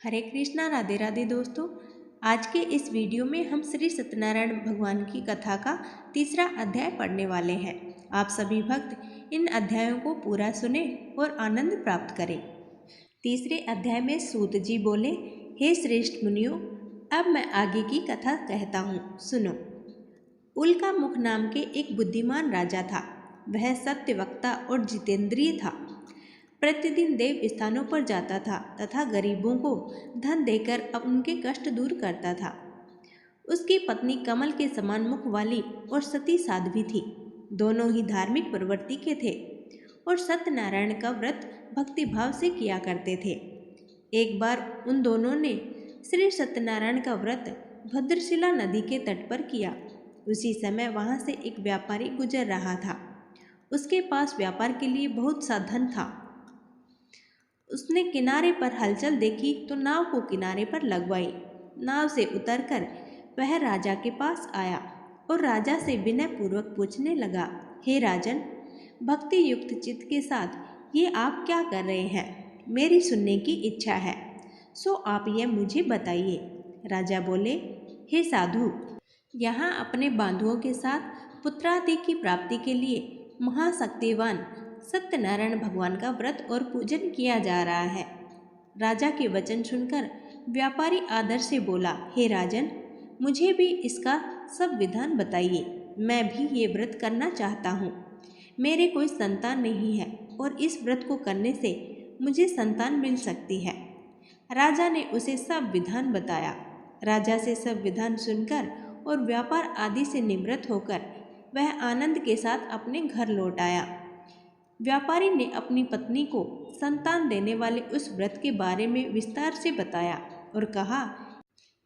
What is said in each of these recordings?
हरे कृष्णा, राधे राधे दोस्तों। आज के इस वीडियो में हम श्री सत्यनारायण भगवान की कथा का तीसरा अध्याय पढ़ने वाले हैं। आप सभी भक्त इन अध्यायों को पूरा सुने और आनंद प्राप्त करें। तीसरे अध्याय में सूत जी बोले, हे श्रेष्ठ मुनियों, अब मैं आगे की कथा कहता हूँ, सुनो। उल्का मुख नाम के एक बुद्धिमान राजा था। वह सत्यवक्ता और जितेंद्रिय था। प्रतिदिन देव स्थानों पर जाता था तथा गरीबों को धन देकर उनके कष्ट दूर करता था। उसकी पत्नी कमल के समान मुख वाली और सती साध्वी थी। दोनों ही धार्मिक प्रवृत्ति के थे और सत्यनारायण का व्रत भक्तिभाव से किया करते थे। एक बार उन दोनों ने श्री सत्यनारायण का व्रत भद्रशिला नदी के तट पर किया। उसी समय वहां से एक व्यापारी गुजर रहा था। उसके पास व्यापार के लिए बहुत सा धन था। उसने किनारे पर हलचल देखी तो नाव को किनारे पर लगवाई। नाव से उतरकर वह राजा के पास आया और राजा से विनय पूर्वक पूछने लगा, हे राजन, भक्ति युक्त चित्त के साथ ये आप क्या कर रहे हैं? मेरी सुनने की इच्छा है, सो आप यह मुझे बताइए। राजा बोले, हे साधु, यहाँ अपने बांधुओं के साथ पुत्रादि की प्राप्ति के लिए महाशक्तिवान सत्यनारायण भगवान का व्रत और पूजन किया जा रहा है। राजा के वचन सुनकर व्यापारी आदर से बोला, हे राजन, मुझे भी इसका सब विधान बताइए। मैं भी ये व्रत करना चाहता हूँ। मेरे कोई संतान नहीं है और इस व्रत को करने से मुझे संतान मिल सकती है। राजा ने उसे सब विधान बताया। राजा से सब विधान सुनकर और व्यापार आदि से निवृत्त होकर वह आनंद के साथ अपने घर लौट आया। व्यापारी ने अपनी पत्नी को संतान देने वाले उस व्रत के बारे में विस्तार से बताया और कहा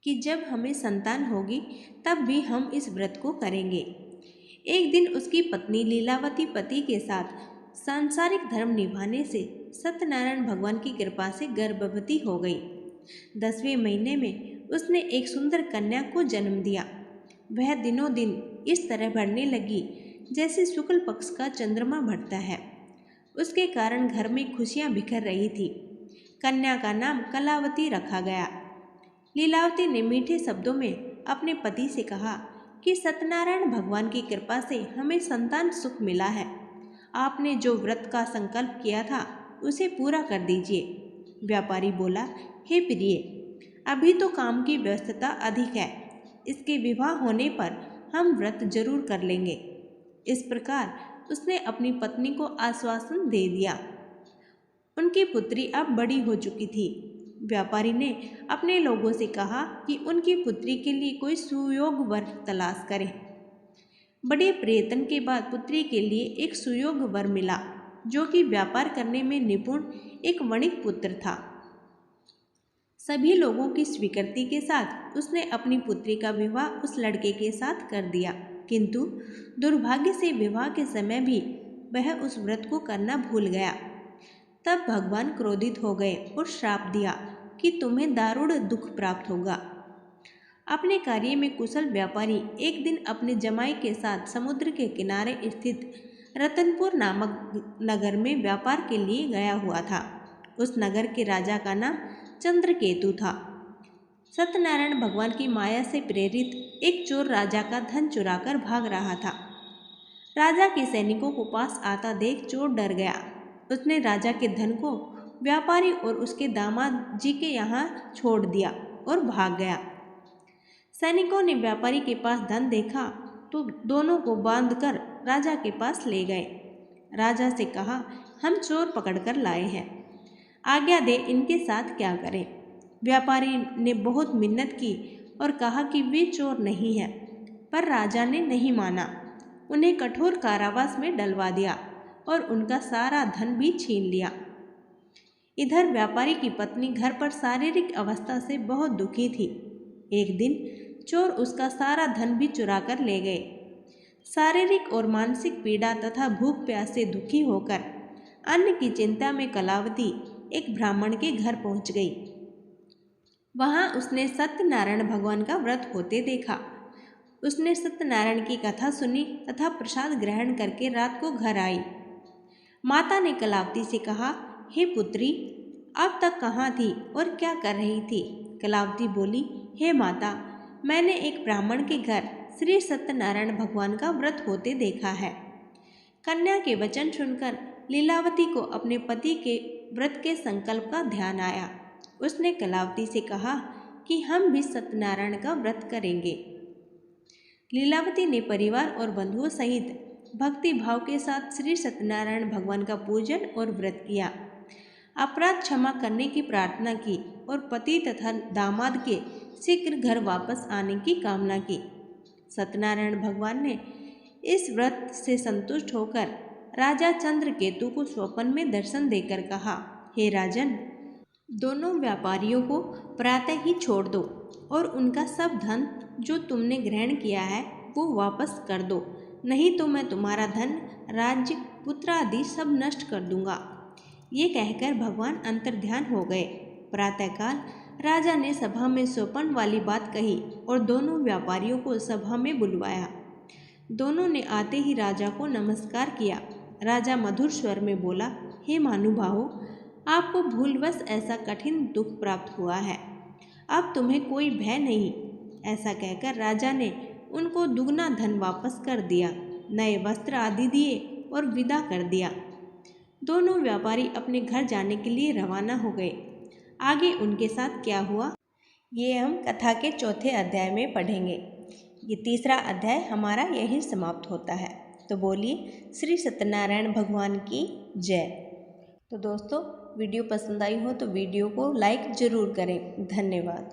कि जब हमें संतान होगी तब भी हम इस व्रत को करेंगे। एक दिन उसकी पत्नी लीलावती पति के साथ सांसारिक धर्म निभाने से सत्यनारायण भगवान की कृपा से गर्भवती हो गई। 10वें महीने में उसने एक सुंदर कन्या को जन्म दिया। वह दिनों दिन इस तरह बढ़ने लगी जैसे शुक्ल पक्ष का चंद्रमा बढ़ता है। उसके कारण घर में खुशियां बिखर रही थी। कन्या का नाम कलावती रखा गया। लीलावती ने मीठे शब्दों में अपने पति से कहा कि सत्यनारायण भगवान की कृपा से हमें संतान सुख मिला है। आपने जो व्रत का संकल्प किया था उसे पूरा कर दीजिए। व्यापारी बोला, हे प्रिय, अभी तो काम की व्यस्तता अधिक है। इसके विवाह होने पर हम व्रत जरूर कर लेंगे। इस प्रकार उसने अपनी पत्नी को आश्वासन दे दिया। उनकी पुत्री अब बड़ी हो चुकी थी। व्यापारी ने अपने लोगों से कहा कि उनकी पुत्री के लिए कोई सुयोग वर तलाश करें। बड़े प्रयत्न के बाद पुत्री के लिए एक सुयोग वर मिला, जो कि व्यापार करने में निपुण एक वणिक पुत्र था। सभी लोगों की स्वीकृति के साथ उसने अपनी पुत्री का विवाह उस लड़के के साथ कर दिया, किंतु दुर्भाग्य से विवाह के समय भी वह उस व्रत को करना भूल गया। तब भगवान क्रोधित हो गए और श्राप दिया कि तुम्हें दारुण दुख प्राप्त होगा। अपने कार्य में कुशल व्यापारी एक दिन अपने जमाई के साथ समुद्र के किनारे स्थित रतनपुर नामक नगर में व्यापार के लिए गया हुआ था। उस नगर के राजा का नाम चंद्रकेतु था। सत्यनारायण भगवान की माया से प्रेरित एक चोर राजा का धन चुराकर भाग रहा था। राजा के सैनिकों को पास आता देख चोर डर गया। उसने राजा के धन को व्यापारी और उसके दामाद जी के यहाँ छोड़ दिया और भाग गया। सैनिकों ने व्यापारी के पास धन देखा तो दोनों को बांधकर राजा के पास ले गए। राजा से कहा, हम चोर पकड़कर लाए हैं, आज्ञा दे इनके साथ क्या करें। व्यापारी ने बहुत मिन्नत की और कहा कि वे चोर नहीं हैं, पर राजा ने नहीं माना। उन्हें कठोर कारावास में डलवा दिया और उनका सारा धन भी छीन लिया। इधर व्यापारी की पत्नी घर पर शारीरिक अवस्था से बहुत दुखी थी। एक दिन चोर उसका सारा धन भी चुरा कर ले गए। शारीरिक और मानसिक पीड़ा तथा भूख प्यास से दुखी होकर अन्न की चिंता में कलावती एक ब्राह्मण के घर पहुंच गई। वहां उसने सत्यनारायण भगवान का व्रत होते देखा। उसने सत्यनारायण की कथा सुनी तथा प्रसाद ग्रहण करके रात को घर आई। माता ने कलावती से कहा, हे पुत्री, अब तक कहाँ थी और क्या कर रही थी? कलावती बोली, हे माता, मैंने एक ब्राह्मण के घर श्री सत्यनारायण भगवान का व्रत होते देखा है। कन्या के वचन सुनकर लीलावती को अपने पति के व्रत के संकल्प का ध्यान आया। उसने कलावती से कहा कि हम भी सत्यनारायण का व्रत करेंगे। लीलावती ने परिवार और बंधुओं सहित भक्ति भाव के साथ श्री सत्यनारायण भगवान का पूजन और व्रत किया। अपराध क्षमा करने की प्रार्थना की और पति तथा दामाद के शीघ्र घर वापस आने की कामना की। सत्यनारायण भगवान ने इस व्रत से संतुष्ट होकर राजा चंद्रकेतु को स्वप्न में दर्शन देकर कहा, हे राजन, दोनों व्यापारियों को प्रातः ही छोड़ दो और उनका सब धन जो तुमने ग्रहण किया है वो वापस कर दो, नहीं तो मैं तुम्हारा धन, राज्य, पुत्र आदि सब नष्ट कर दूंगा। ये कहकर भगवान अंतर्ध्यान हो गए। प्रातःकाल राजा ने सभा में स्वप्न वाली बात कही और दोनों व्यापारियों को सभा में बुलवाया। दोनों ने आते ही राजा को नमस्कार किया। राजा मधुर स्वर में बोला, हे महानुभावों, आपको भूलवश ऐसा कठिन दुख प्राप्त हुआ है, अब तुम्हें कोई भय नहीं। ऐसा कहकर राजा ने उनको दुगना धन वापस कर दिया, नए वस्त्र आदि दिए और विदा कर दिया। दोनों व्यापारी अपने घर जाने के लिए रवाना हो गए। आगे उनके साथ क्या हुआ, ये हम कथा के चौथे अध्याय में पढ़ेंगे। ये तीसरा अध्याय हमारा यही समाप्त होता है। तो बोलिए श्री सत्यनारायण भगवान की जय। तो दोस्तों, वीडियो पसंद आई हो तो वीडियो को लाइक ज़रूर करें। धन्यवाद।